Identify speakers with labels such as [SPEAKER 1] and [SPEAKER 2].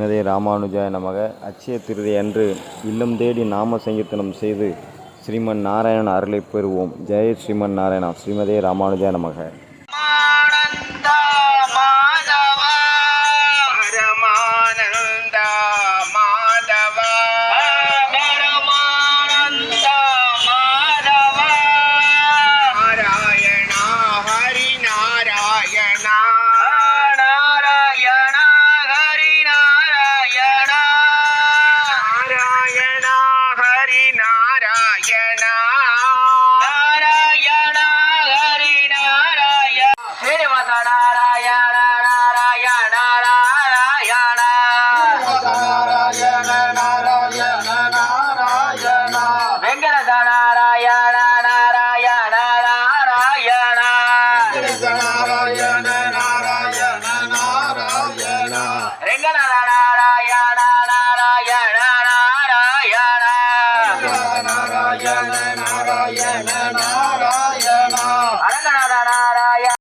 [SPEAKER 1] ஸ்ரீமதே ராமானுஜாய நமக. அட்சய திருதை அன்று இல்லம் தேடி நாம சங்கீர்த்தனம் செய்து ஸ்ரீமன் நாராயணன் அருளை பெறுவோம். ஜெய ஸ்ரீமன் நாராயணா. ஸ்ரீமதே ராமானுஜாய நமக.
[SPEAKER 2] Narayana